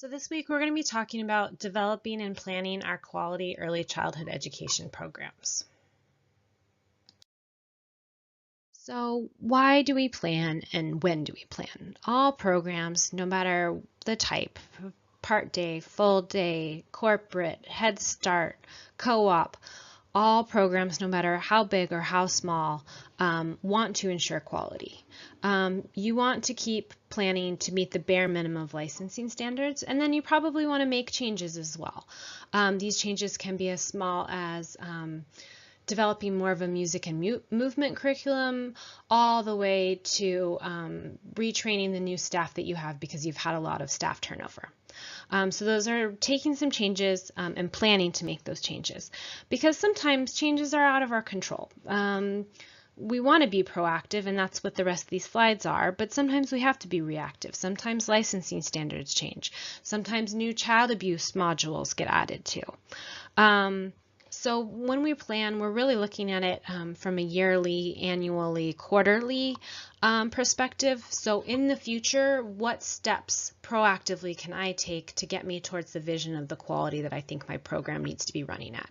So this week we're going to be talking about developing and planning our quality early childhood education programs. So why do we plan and when do we plan? All programs, no matter the type, part day, full day, corporate, Head Start, co-op, all programs, no matter how big or how small, want to ensure quality. You want to keep planning to meet the bare minimum of licensing standards, and then you probably want to make changes as well. These changes can be as small as developing more of a music and movement curriculum, all the way to retraining the new staff that you have because you've had a lot of staff turnover. So those are taking some changes and planning to make those changes, because sometimes changes are out of our control. We want to be proactive, and that's what the rest of these slides are, but sometimes we have to be reactive. Sometimes licensing standards change. Sometimes new child abuse modules get added to. So when we plan, we're really looking at it from a yearly, annually, quarterly perspective. So in the future, what steps proactively can I take to get me towards the vision of the quality that I think my program needs to be running at?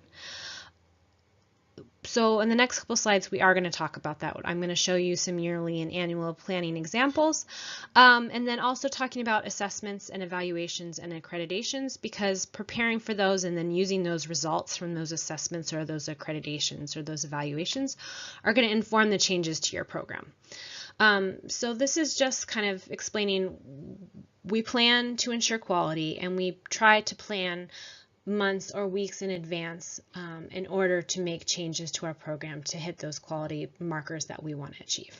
So in the next couple slides, we are going to talk about that. I'm going to show you some yearly and annual planning examples, and then also talking about assessments and evaluations and accreditations, because preparing for those and then using those results from those assessments or those accreditations or those evaluations are going to inform the changes to your program. So this is just kind of explaining we plan to ensure quality, and we try to plan months or weeks in advance in order to make changes to our program to hit those quality markers that we want to achieve.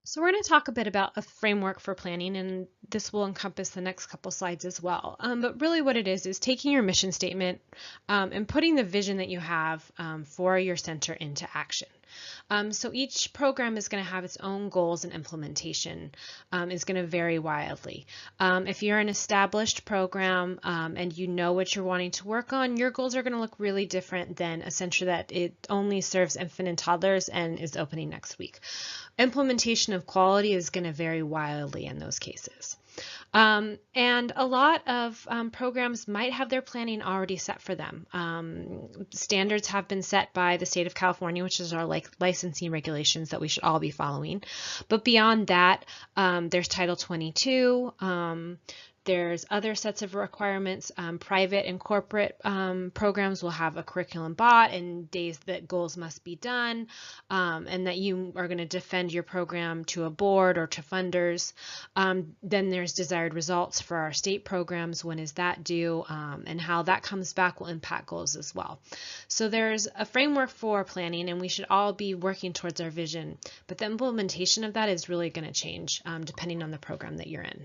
So we're going to talk a bit about a framework for planning, and this will encompass the next couple slides as well. But really what it is taking your mission statement and putting the vision that you have for your center into action. So each program is going to have its own goals, and implementation is going to vary wildly. If you're an established program and you know what you're wanting to work on, your goals are going to look really different than a center that it only serves infant and toddlers and is opening next week. Implementation of quality is going to vary wildly in those cases. And a lot of programs might have their planning already set for them. Standards have been set by the state of California, which is our licensing regulations that we should all be following. But beyond that, there's Title 22. There's other sets of requirements. Private and corporate programs will have a curriculum bought and days that goals must be done, and that you are going to defend your program to a board or to funders. Then there's desired results for our state programs. When is that due? And how that comes back will impact goals as well. So there's a framework for planning, and we should all be working towards our vision. But the implementation of that is really going to change depending on the program that you're in.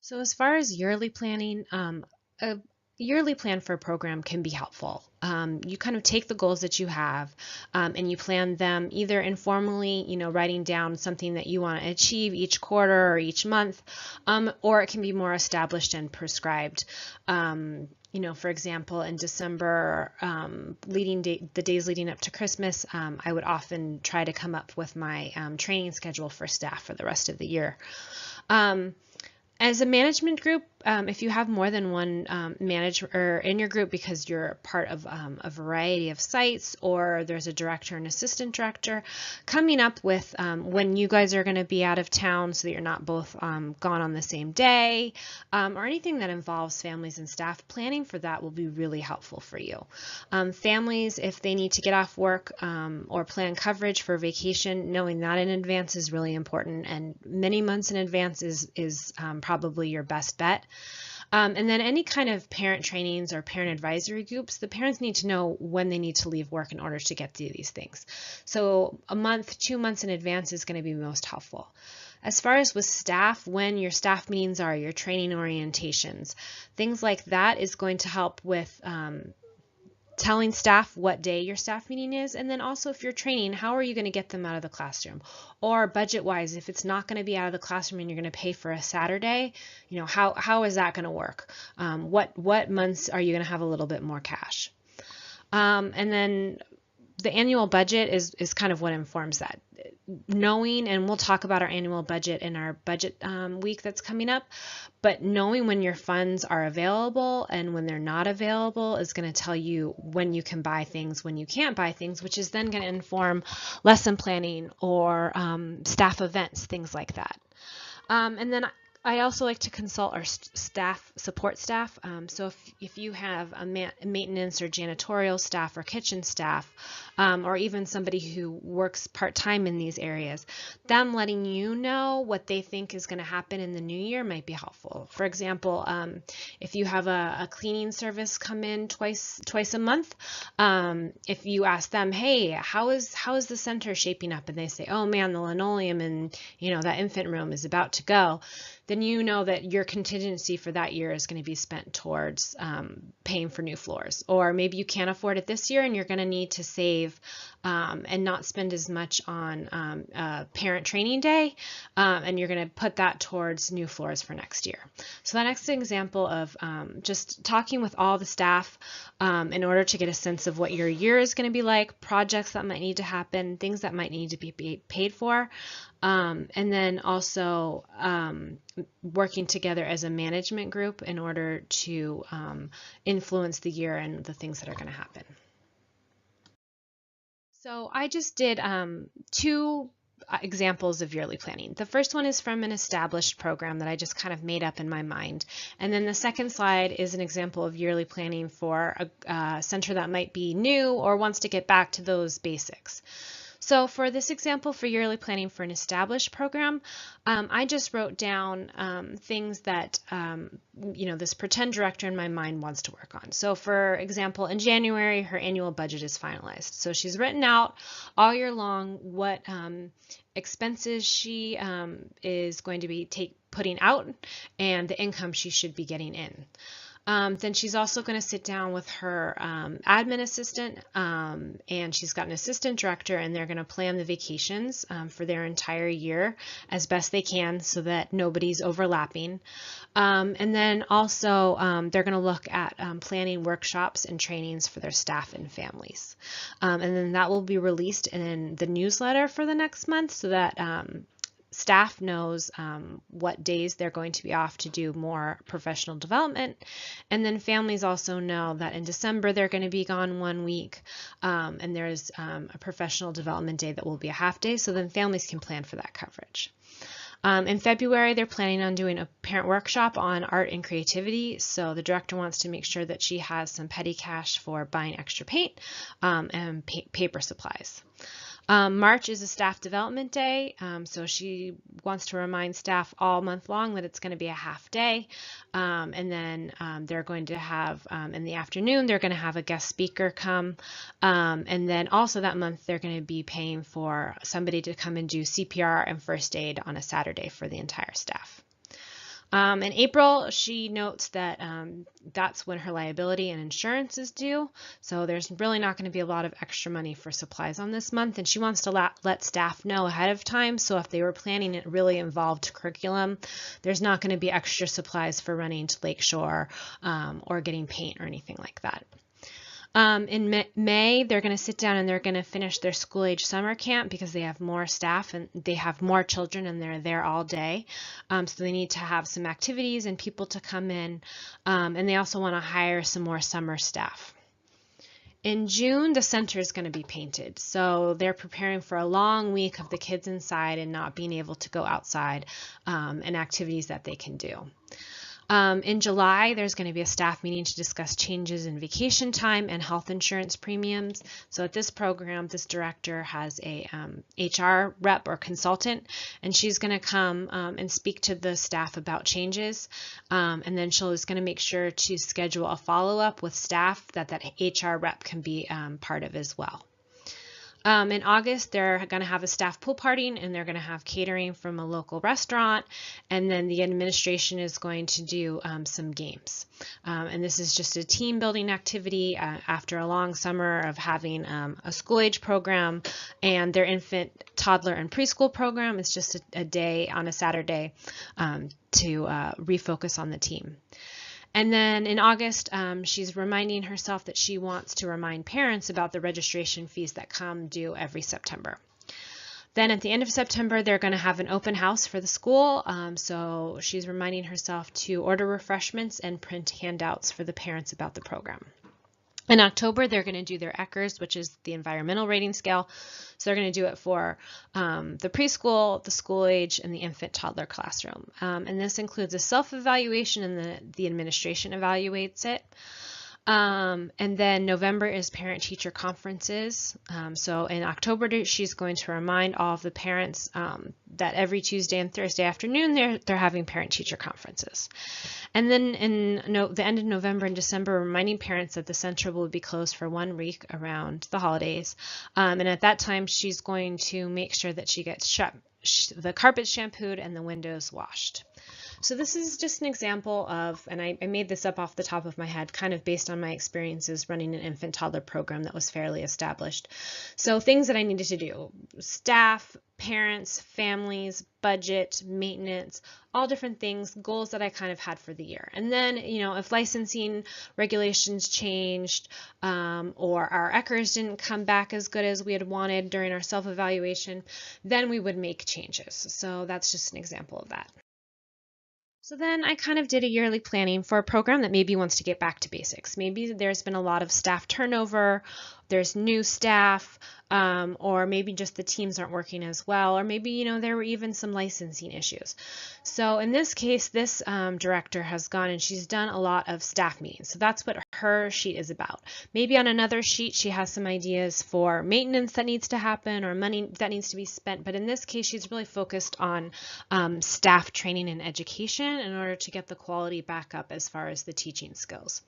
So as far as yearly planning, a yearly plan for a program can be helpful. You kind of take the goals that you have and you plan them either informally, writing down something that you want to achieve each quarter or each month, or it can be more established and prescribed. For example, in December, the days leading up to Christmas, I would often try to come up with my training schedule for staff for the rest of the year. As a management group, if you have more than one manager in your group because you're part of a variety of sites, or there's a director and assistant director, coming up with when you guys are going to be out of town so that you're not both gone on the same day, or anything that involves families and staff, planning for that will be really helpful for you. Families, if they need to get off work or plan coverage for vacation, knowing that in advance is really important, and many months in advance is probably your best bet. And then any kind of parent trainings or parent advisory groups, the parents need to know when they need to leave work in order to get to these things. So a month, 2 months in advance is going to be most helpful. As far as with staff, when your staff meetings are, your training orientations, things like that is going to help with telling staff what day your staff meeting is, and then also if you're training, how are you going to get them out of the classroom? Or budget-wise, if it's not going to be out of the classroom and you're going to pay for a Saturday, how is that going to work? What months are you going to have a little bit more cash? And then the annual budget is kind of what informs that. Knowing, and we'll talk about our annual budget in our budget week that's coming up, but knowing when your funds are available and when they're not available is going to tell you when you can buy things, when you can't buy things, which is then going to inform lesson planning or staff events, things like that. And then I also like to consult our support staff. So if you have a maintenance or janitorial staff or kitchen staff, or even somebody who works part-time in these areas, them letting you know what they think is going to happen in the new year might be helpful. For example, if you have a cleaning service come in twice a month, if you ask them, hey, how is the center shaping up? And they say, oh man, the linoleum in that infant room is about to go, then you know that your contingency for that year is going to be spent towards paying for new floors. Or maybe you can't afford it this year and you're going to need to save and not spend as much on parent training day, and you're going to put that towards new floors for next year. So the next example of just talking with all the staff in order to get a sense of what your year is going to be like, projects that might need to happen, things that might need to be paid for, and then also working together as a management group in order to influence the year and the things that are going to happen. So I just did two examples of yearly planning. The first one is from an established program that I just kind of made up in my mind. And then the second slide is an example of yearly planning for a center that might be new or wants to get back to those basics. So for this example for yearly planning for an established program, I just wrote down things that this pretend director in my mind wants to work on. So for example, in January, her annual budget is finalized. So she's written out all year long what expenses she is going to be putting out and the income she should be getting in. Then she's also going to sit down with her admin assistant, and she's got an assistant director, and they're going to plan the vacations for their entire year as best they can so that nobody's overlapping. And then also they're going to look at planning workshops and trainings for their staff and families. And then that will be released in the newsletter for the next month so that staff knows what days they're going to be off to do more professional development. And then families also know that in December they're going to be gone 1 week, and there's a professional development day that will be a half day, so then families can plan for that coverage. In February, they're planning on doing a parent workshop on art and creativity, so the director wants to make sure that she has some petty cash for buying extra paint and paper supplies. March is a staff development day, so she wants to remind staff all month long that it's going to be a half day, and then they're going to have, in the afternoon, they're going to have a guest speaker come, and then also that month they're going to be paying for somebody to come and do CPR and first aid on a Saturday for the entire staff. In April, she notes that that's when her liability and insurance is due, so there's really not going to be a lot of extra money for supplies on this month, and she wants to let staff know ahead of time, so if they were planning it really involved curriculum, there's not going to be extra supplies for running to Lakeshore or getting paint or anything like that. In May, they're going to sit down and they're going to finish their school-age summer camp because they have more staff and they have more children and they're there all day. So they need to have some activities and people to come in, and they also want to hire some more summer staff. In June, the center is going to be painted, so they're preparing for a long week of the kids inside and not being able to go outside and activities that they can do. In July, there's going to be a staff meeting to discuss changes in vacation time and health insurance premiums. So at this program, this director has a HR rep or consultant, and she's going to come and speak to the staff about changes. And then she's going to make sure to schedule a follow-up with staff that HR rep can be part of as well. In August, they're going to have a staff pool party and they're going to have catering from a local restaurant, and then the administration is going to do some games. And this is just a team building activity after a long summer of having a school age program, and their infant, toddler, and preschool program is just a day on a Saturday to refocus on the team. And then in August, she's reminding herself that she wants to remind parents about the registration fees that come due every September. Then at the end of September, they're going to have an open house for the school. So she's reminding herself to order refreshments and print handouts for the parents about the program. In October, they're going to do their ECHRS, which is the environmental rating scale. So they're going to do it for the preschool, the school age, and the infant toddler classroom. And this includes a self-evaluation, and the administration evaluates it. And then November is parent-teacher conferences. So in October, she's going to remind all of the parents that every Tuesday and Thursday afternoon they're having parent-teacher conferences. And then in the end of November and December, reminding parents that the center will be closed for 1 week around the holidays. And at that time, she's going to make sure that she gets the carpets shampooed and the windows washed. So this is just an example of, and I made this up off the top of my head, kind of based on my experiences running an infant toddler program that was fairly established. So things that I needed to do: staff, parents, families, budget, maintenance, all different things, goals that I kind of had for the year. And then, if licensing regulations changed or our ECHRS didn't come back as good as we had wanted during our self-evaluation, then we would make changes. So that's just an example of that. So then I kind of did a yearly planning for a program that maybe wants to get back to basics. Maybe there's been a lot of staff turnover, there's new staff, or maybe just the teams aren't working as well, or maybe, there were even some licensing issues. So in this case, this director has gone and she's done a lot of staff meetings. So that's what her sheet is about. Maybe on another sheet, she has some ideas for maintenance that needs to happen or money that needs to be spent. But in this case, she's really focused on staff training and education in order to get the quality back up as far as the teaching skills.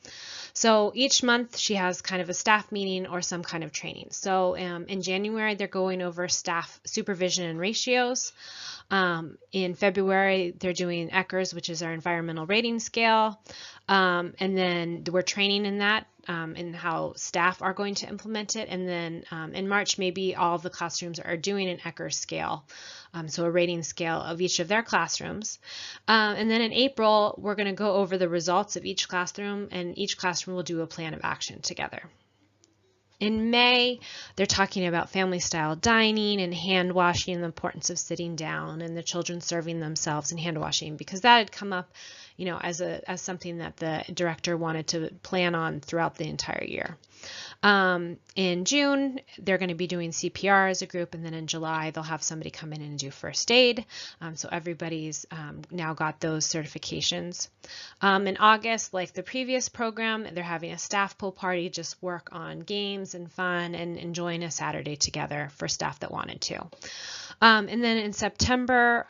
So each month she has kind of a staff meeting or some kind of training. So in January, they're going over staff supervision and ratios. In February, they're doing ECHRS, which is our environmental rating scale. And then we're training in that, in how staff are going to implement it. And then in March, maybe all of the classrooms are doing an ECHRS scale, so a rating scale of each of their classrooms. And then in April, we're going to go over the results of each classroom, and each classroom will do a plan of action together. In May, they're talking about family-style dining and hand washing and the importance of sitting down and the children serving themselves and hand washing, because that had come up, as something that the director wanted to plan on throughout the entire year. In June, they're going to be doing CPR as a group, and then in July, they'll have somebody come in and do first aid. So everybody's now got those certifications. In August, like the previous program, they're having a staff pool party, just work on games and fun and enjoying a Saturday together for staff that wanted to. And then in September,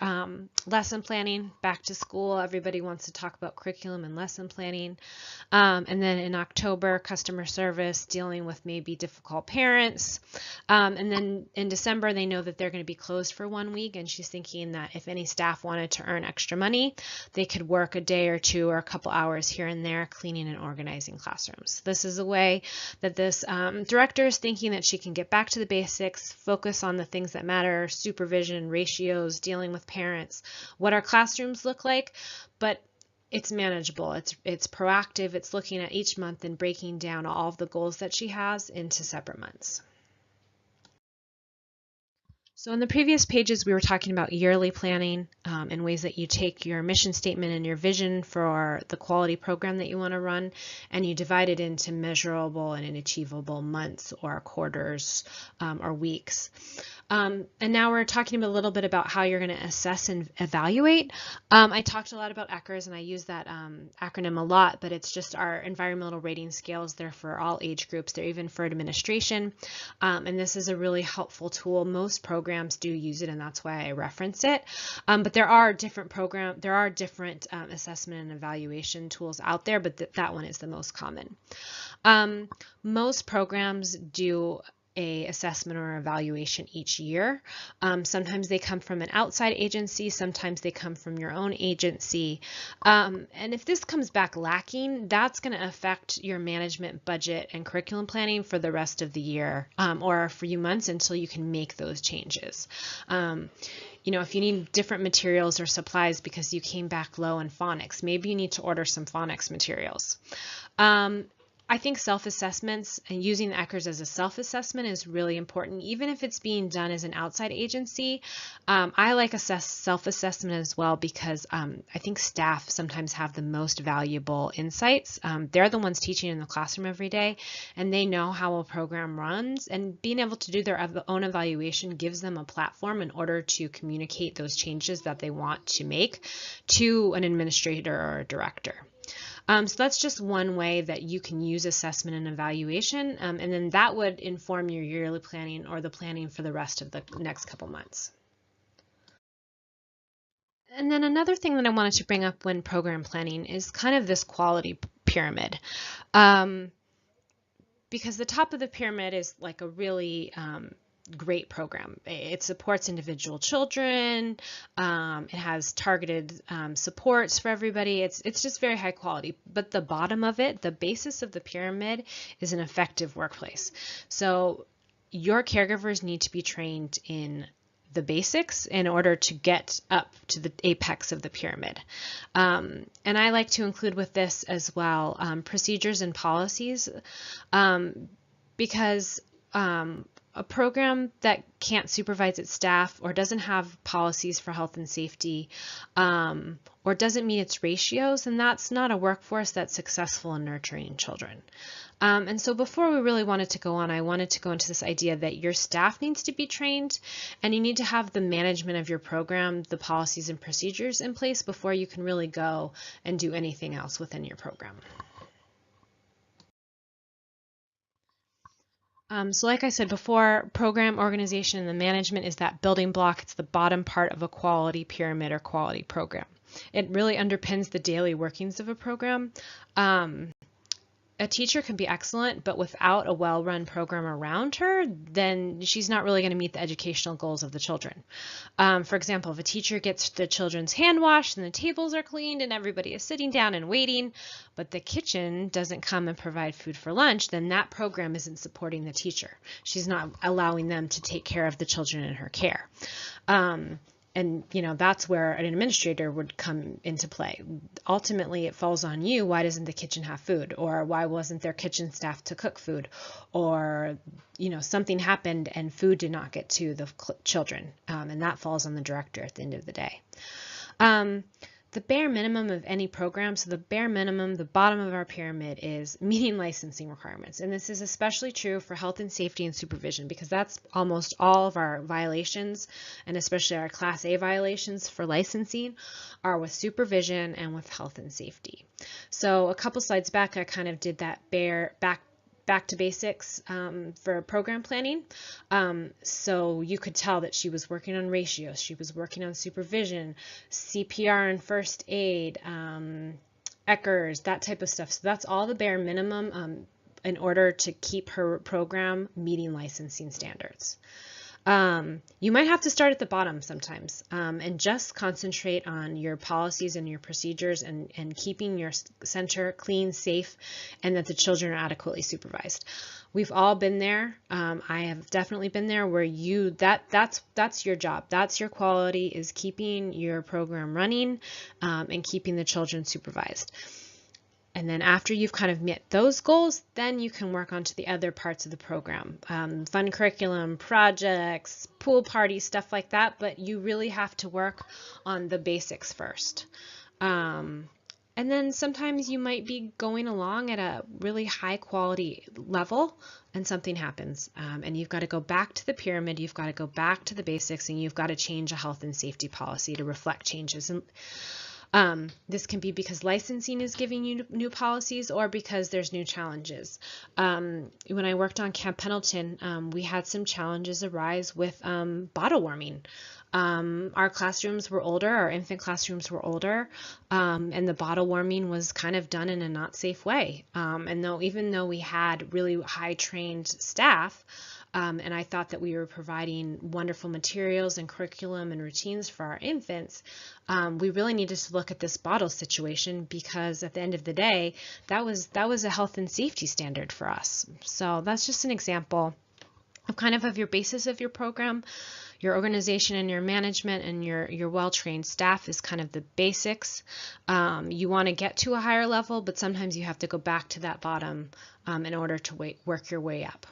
lesson planning, back to school. Everybody wants to talk about curriculum and lesson planning. And then in October, customer service, dealing with maybe difficult parents. And then in December, they know that they're going to be closed for 1 week. And she's thinking that if any staff wanted to earn extra money, they could work a day or two or a couple hours here and there cleaning and organizing classrooms. This is a way that this director is thinking that she can get back to the basics, focus on the things that matter, supervision, ratios, dealing with parents, what our classrooms look like, but it's manageable, it's proactive, it's looking at each month and breaking down all of the goals that she has into separate months. So in the previous pages, we were talking about yearly planning and ways that you take your mission statement and your vision for the quality program that you want to run, and you divide it into measurable and achievable months or quarters or weeks. And now we're talking a little bit about how you're going to assess and evaluate. I talked a lot about ECHRS, and I use that acronym a lot, but it's just our environmental rating scales. They're for all age groups. They're even for administration. And this is a really helpful tool. Most programs do use it, and that's why I reference it. But there are different assessment and evaluation tools out there, but that one is the most common. Most programs do a assessment or evaluation each year. Sometimes they come from an outside agency, sometimes they come from your own agency. And if this comes back lacking, that's going to affect your management budget and curriculum planning for the rest of the year or for a few months until you can make those changes. if you need different materials or supplies because you came back low in phonics, maybe you need to order some phonics materials. I think self-assessments and using the ECHRs as a self-assessment is really important, even if it's being done as an outside agency. I like self-assessment as well because I think staff sometimes have the most valuable insights. They're the ones teaching in the classroom every day, and they know how a program runs, and being able to do their own evaluation gives them a platform in order to communicate those changes that they want to make to an administrator or a director. So that's just one way that you can use assessment and evaluation, and then that would inform your yearly planning or the planning for the rest of the next couple months. And then another thing that I wanted to bring up when program planning is kind of this quality pyramid. Because the top of the pyramid is like a really great program. It supports individual children. It has targeted supports for everybody. It's just very high quality. But the bottom of it, the basis of the pyramid, is an effective workplace. So your caregivers need to be trained in the basics in order to get up to the apex of the pyramid. And I like to include with this as well procedures and policies, because a program that can't supervise its staff or doesn't have policies for health and safety, or doesn't meet its ratios, and that's not a workforce that's successful in nurturing children. And so before we really wanted to go on, I wanted to go into this idea that your staff needs to be trained, and you need to have the management of your program, the policies and procedures in place before you can really go and do anything else within your program. So like I said before, program organization and the management is that building block. It's the bottom part of a quality pyramid or quality program. It really underpins the daily workings of a program. A teacher can be excellent, but without a well-run program around her, then she's not really going to meet the educational goals of the children. For example, if a teacher gets the children's hand washed and the tables are cleaned and everybody is sitting down and waiting, but the kitchen doesn't come and provide food for lunch, then that program isn't supporting the teacher. She's not allowing them to take care of the children in her care. And that's where an administrator would come into play. Ultimately, it falls on you. Why doesn't the kitchen have food? Or why wasn't there kitchen staff to cook food? Or something happened and food did not get to the children, and that falls on the director at the end of the day. The bare minimum of any program, so the bare minimum, the bottom of our pyramid, is meeting licensing requirements. And this is especially true for health and safety and supervision, because that's almost all of our violations, and especially our Class A violations for licensing are with supervision and with health and safety. So a couple slides back, I kind of did that back to basics for program planning. So you could tell that she was working on ratios, she was working on supervision, CPR and first aid, ECHRs, that type of stuff. So that's all the bare minimum in order to keep her program meeting licensing standards. You might have to start at the bottom sometimes and just concentrate on your policies and your procedures and keeping your center clean, safe, and that the children are adequately supervised. We've all been there. I have definitely been there where that's your job. That's your quality, is keeping your program running and keeping the children supervised. And then after you've kind of met those goals, then you can work on to the other parts of the program. Fun curriculum, projects, pool parties, stuff like that, but you really have to work on the basics first. And then sometimes you might be going along at a really high quality level and something happens. And you've got to go back to the pyramid, you've got to go back to the basics, and you've got to change a health and safety policy to reflect changes. And this can be because licensing is giving you new policies, or because there's new challenges. When I worked on Camp Pendleton, we had some challenges arise with bottle warming. Our classrooms were older, our infant classrooms were older, and the bottle warming was kind of done in a not safe way. And even though we had really high trained staff, and I thought that we were providing wonderful materials and curriculum and routines for our infants, we really needed to look at this bottle situation, because at the end of the day, that was a health and safety standard for us. So that's just an example of kind of your basis of your program. Your organization and your management and your well-trained staff is kind of the basics. You want to get to a higher level, but sometimes you have to go back to that bottom in order to work your way up.